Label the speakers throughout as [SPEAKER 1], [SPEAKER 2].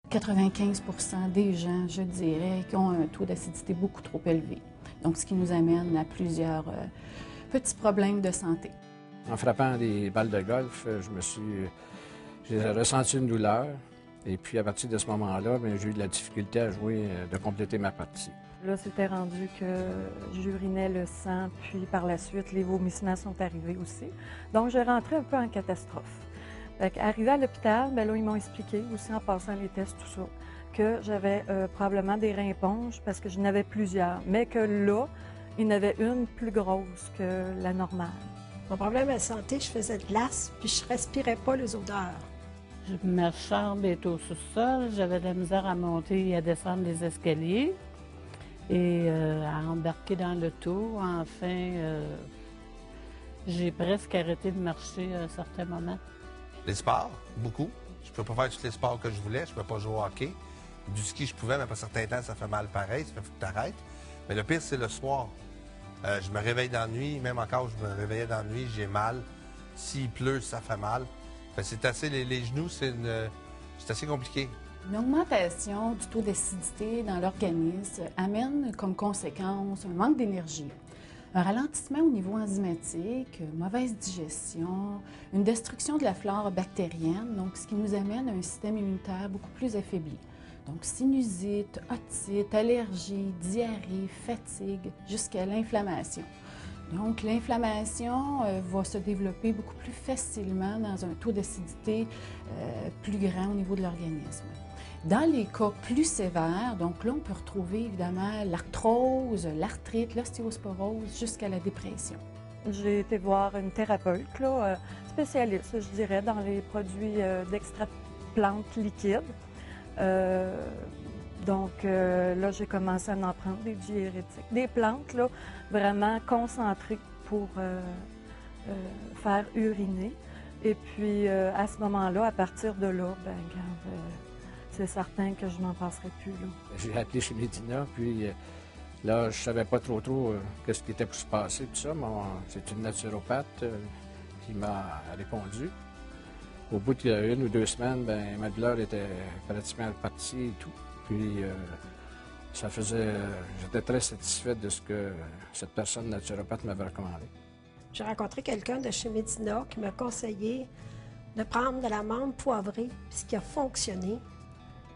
[SPEAKER 1] 95 des gens, je dirais, qui ont un taux d'acidité beaucoup trop élevé. Donc, ce qui nous amène à plusieurs petits problèmes de santé.
[SPEAKER 2] En frappant des balles de golf, j'ai ressenti une douleur. Et puis, à partir de ce moment-là, j'ai eu de la difficulté à jouer, de compléter ma partie.
[SPEAKER 3] Là, c'était rendu que j'urinais le sang, puis par la suite, les vomissements sont arrivés aussi. Donc, je rentrais un peu en catastrophe. Arrivé à l'hôpital, bien là, ils m'ont expliqué, aussi en passant les tests, tout ça, que j'avais probablement des reins éponges parce que j'en avais plusieurs, mais que là, il y en avait une plus grosse que la normale.
[SPEAKER 4] Mon problème de santé, je faisais de l'asthme, puis je respirais pas les odeurs.
[SPEAKER 5] Ma chambre est au sous-sol, j'avais de la misère à monter et à descendre les escaliers et à embarquer dans l'auto. Enfin, j'ai presque arrêté de marcher à un certain moment.
[SPEAKER 6] Les sports, beaucoup. Je ne peux pas faire tous les sports que je voulais. Je ne peux pas jouer au hockey. Du ski, je pouvais, mais après un certain temps, ça fait mal pareil. Ça fait que tu arrêtes. Mais le pire, c'est le soir. Je me réveille dans la nuit. Même encore, je me réveillais dans la nuit, j'ai mal. S'il pleut, ça fait mal. C'est assez, les genoux, c'est assez compliqué.
[SPEAKER 1] Une augmentation du taux d'acidité dans l'organisme amène comme conséquence un manque d'énergie, un ralentissement au niveau enzymatique, mauvaise digestion, une destruction de la flore bactérienne, donc ce qui nous amène à un système immunitaire beaucoup plus affaibli. Donc sinusite, otite, allergie, diarrhée, fatigue, jusqu'à l'inflammation. Donc l'inflammation va se développer beaucoup plus facilement dans un taux d'acidité plus grand au niveau de l'organisme. Dans les cas plus sévères, donc là, on peut retrouver évidemment l'arthrose, l'arthrite, l'ostéosporose, jusqu'à la dépression.
[SPEAKER 3] J'ai été voir une thérapeute, là, spécialiste, je dirais, dans les produits d'extrait de plantes liquides. Donc là, j'ai commencé à en prendre des diurétiques. Des plantes, là, vraiment concentrées pour faire uriner. Et puis, à ce moment-là, à partir de là, bien, regarde, c'est certain que je m'en passerai plus, là.
[SPEAKER 2] J'ai appelé chez Medina, puis là, je savais pas trop qu'est-ce qui était pour se passer, tout ça. C'est une naturopathe qui m'a répondu. Au bout d'1 ou 2 semaines, ben, ma douleur était pratiquement partie et tout. Puis, j'étais très satisfait de ce que cette personne naturopathe m'avait recommandé.
[SPEAKER 4] J'ai rencontré quelqu'un de chez Medina qui m'a conseillé de prendre de la menthe poivrée, puis ce qui a fonctionné.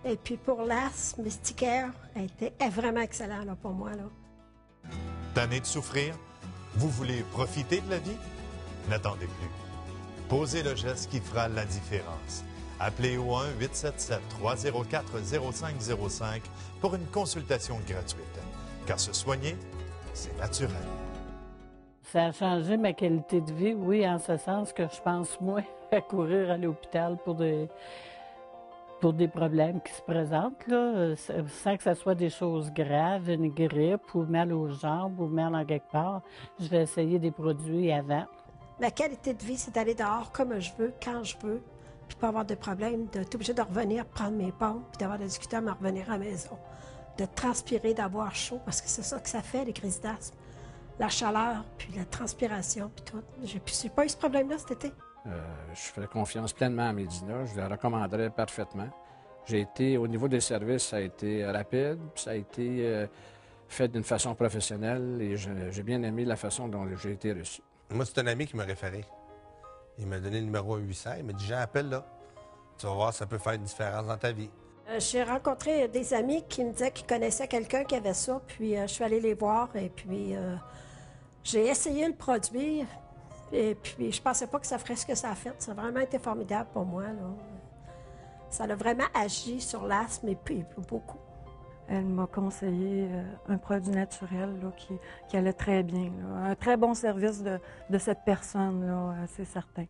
[SPEAKER 4] Et puis pour l'asthme, Mysticare est vraiment excellent là, pour moi.
[SPEAKER 7] Tanné de souffrir? Vous voulez profiter de la vie? N'attendez plus. Posez le geste qui fera la différence. Appelez au 1-877-304-0505 pour une consultation gratuite. Car se soigner, c'est naturel.
[SPEAKER 5] Ça a changé ma qualité de vie, oui, en ce sens que je pense moins à courir à l'hôpital pour des problèmes qui se présentent, là, sans que ce soit des choses graves, une grippe ou mal aux jambes ou mal en quelque part. Je vais essayer des produits avant.
[SPEAKER 4] Ma qualité de vie, c'est d'aller dehors comme je veux, quand je veux, puis pas avoir de problème, d'être obligé de revenir prendre mes pompes, puis d'avoir de difficulté à me revenir à la maison, de transpirer, d'avoir chaud, parce que c'est ça que ça fait, les crises d'asthme. La chaleur, puis la transpiration, puis tout. J'ai pas eu ce problème-là cet été.
[SPEAKER 2] Je fais confiance pleinement à Medina. Je la recommanderais parfaitement. Au niveau des services, ça a été rapide, ça a été fait d'une façon professionnelle et j'ai bien aimé la façon dont j'ai été reçu.
[SPEAKER 6] Moi, c'est un ami qui m'a référé. Il m'a donné le numéro 800. Il m'a dit, Jean, appelle là. Tu vas voir, ça peut faire une différence dans ta vie.
[SPEAKER 4] J'ai rencontré des amis qui me disaient qu'ils connaissaient quelqu'un qui avait ça, puis je suis allée les voir et puis j'ai essayé le produit et puis je pensais pas que ça ferait ce que ça a fait. Ça a vraiment été formidable pour moi, là. Ça a vraiment agi sur l'asthme et puis beaucoup.
[SPEAKER 3] Elle m'a conseillé un produit naturel là, qui allait très bien, là. Un très bon service de cette personne, là, c'est certain.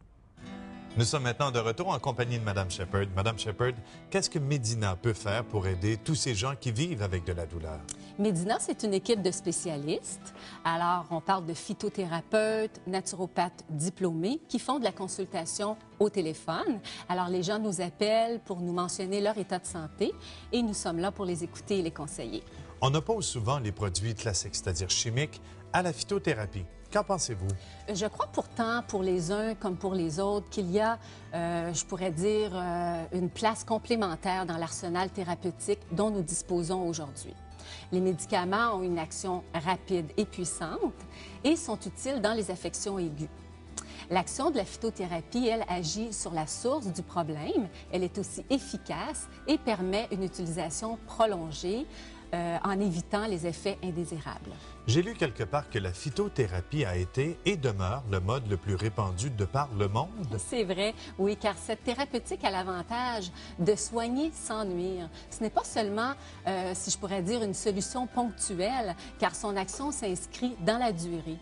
[SPEAKER 7] Nous sommes maintenant de retour en compagnie de Mme Shepherd. Mme Shepherd, qu'est-ce que Medina peut faire pour aider tous ces gens qui vivent avec de la douleur?
[SPEAKER 8] Medina, c'est une équipe de spécialistes. Alors, on parle de phytothérapeutes, naturopathes diplômés qui font de la consultation au téléphone. Alors, les gens nous appellent pour nous mentionner leur état de santé et nous sommes là pour les écouter et les conseiller.
[SPEAKER 7] On oppose souvent les produits classiques, c'est-à-dire chimiques, à la phytothérapie. Qu'en pensez-vous?
[SPEAKER 8] Je crois pourtant, pour les uns comme pour les autres, qu'il y a, je pourrais dire, une place complémentaire dans l'arsenal thérapeutique dont nous disposons aujourd'hui. Les médicaments ont une action rapide et puissante et sont utiles dans les affections aiguës. L'action de la phytothérapie, elle, agit sur la source du problème. Elle est aussi efficace et permet une utilisation prolongée en évitant les effets indésirables.
[SPEAKER 7] J'ai lu quelque part que la phytothérapie a été et demeure le mode le plus répandu de par le monde.
[SPEAKER 8] C'est vrai, oui, car cette thérapeutique a l'avantage de soigner sans nuire. Ce n'est pas seulement, si je pourrais dire, une solution ponctuelle, car son action s'inscrit dans la durée.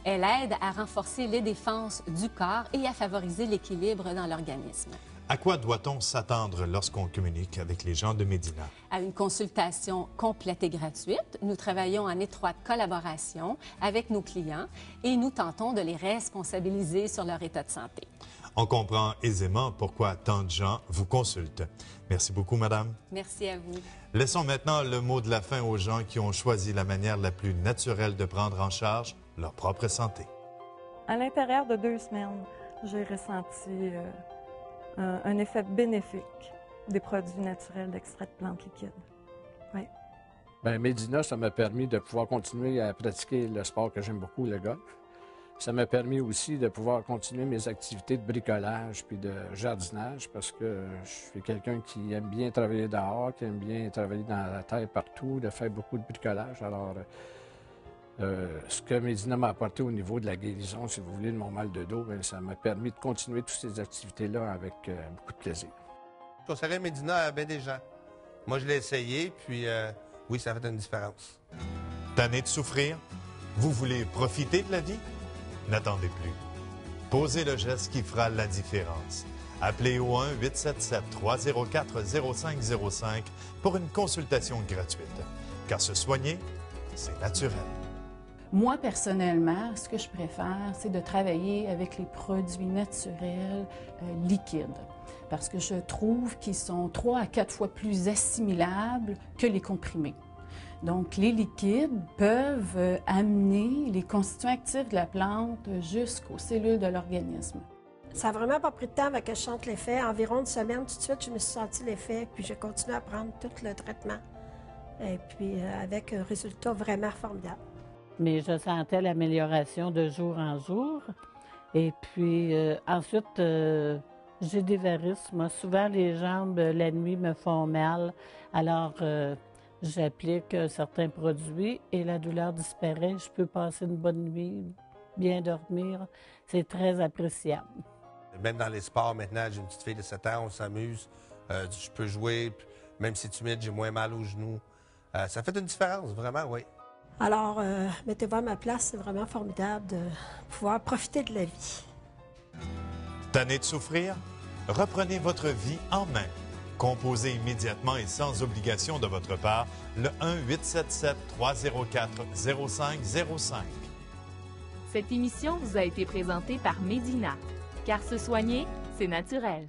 [SPEAKER 8] Elle aide à renforcer les défenses du corps et à favoriser l'équilibre dans l'organisme.
[SPEAKER 7] À quoi doit-on s'attendre lorsqu'on communique avec les gens de Medina?
[SPEAKER 8] À une consultation complète et gratuite. Nous travaillons en étroite collaboration avec nos clients et nous tentons de les responsabiliser sur leur état de santé.
[SPEAKER 7] On comprend aisément pourquoi tant de gens vous consultent. Merci beaucoup, madame.
[SPEAKER 8] Merci à vous.
[SPEAKER 7] Laissons maintenant le mot de la fin aux gens qui ont choisi la manière la plus naturelle de prendre en charge leur propre santé.
[SPEAKER 3] À l'intérieur de 2 semaines, j'ai ressenti un effet bénéfique des produits naturels d'extrait de plantes liquides. Oui.
[SPEAKER 2] Bien, Medina, ça m'a permis de pouvoir continuer à pratiquer le sport que j'aime beaucoup, le golf. Ça m'a permis aussi de pouvoir continuer mes activités de bricolage puis de jardinage parce que je suis quelqu'un qui aime bien travailler dehors, qui aime bien travailler dans la terre partout, de faire beaucoup de bricolage. Alors, ce que Medina m'a apporté au niveau de la guérison, si vous voulez, de mon mal de dos, bien, ça m'a permis de continuer toutes ces activités-là avec beaucoup de plaisir.
[SPEAKER 6] Je conseillerais Medina à bien des gens. Moi, je l'ai essayé, puis oui, ça fait une différence.
[SPEAKER 7] Tanné de souffrir? Vous voulez profiter de la vie? N'attendez plus. Posez le geste qui fera la différence. Appelez au 1-877-304-0505 pour une consultation gratuite. Car se soigner, c'est naturel.
[SPEAKER 1] Moi, personnellement, ce que je préfère, c'est de travailler avec les produits naturels liquides. Parce que je trouve qu'ils sont 3 à 4 fois plus assimilables que les comprimés. Donc, les liquides peuvent amener les constituants actifs de la plante jusqu'aux cellules de l'organisme.
[SPEAKER 4] Ça n'a vraiment pas pris de temps avant que je sente l'effet. Environ une semaine, tout de suite, je me suis senti l'effet, puis j'ai continué à prendre tout le traitement. Et puis, avec un résultat vraiment formidable.
[SPEAKER 5] Mais je sentais l'amélioration de jour en jour. Et puis, ensuite, j'ai des varices. Moi, souvent, les jambes, la nuit, me font mal. Alors, j'applique certains produits et la douleur disparaît. Je peux passer une bonne nuit, bien dormir. C'est très appréciable.
[SPEAKER 6] Même dans les sports, maintenant, j'ai une petite fille de 7 ans, on s'amuse. Je peux jouer, même si c'est humide, j'ai moins mal aux genoux. Ça fait une différence, vraiment, oui.
[SPEAKER 4] Alors, mettez-vous à ma place, c'est vraiment formidable de pouvoir profiter de la vie.
[SPEAKER 7] Tanné de souffrir? Reprenez votre vie en main. Composez immédiatement et sans obligation de votre part le 1-877-304-0505.
[SPEAKER 9] Cette émission vous a été présentée par Medina, car se soigner, c'est naturel.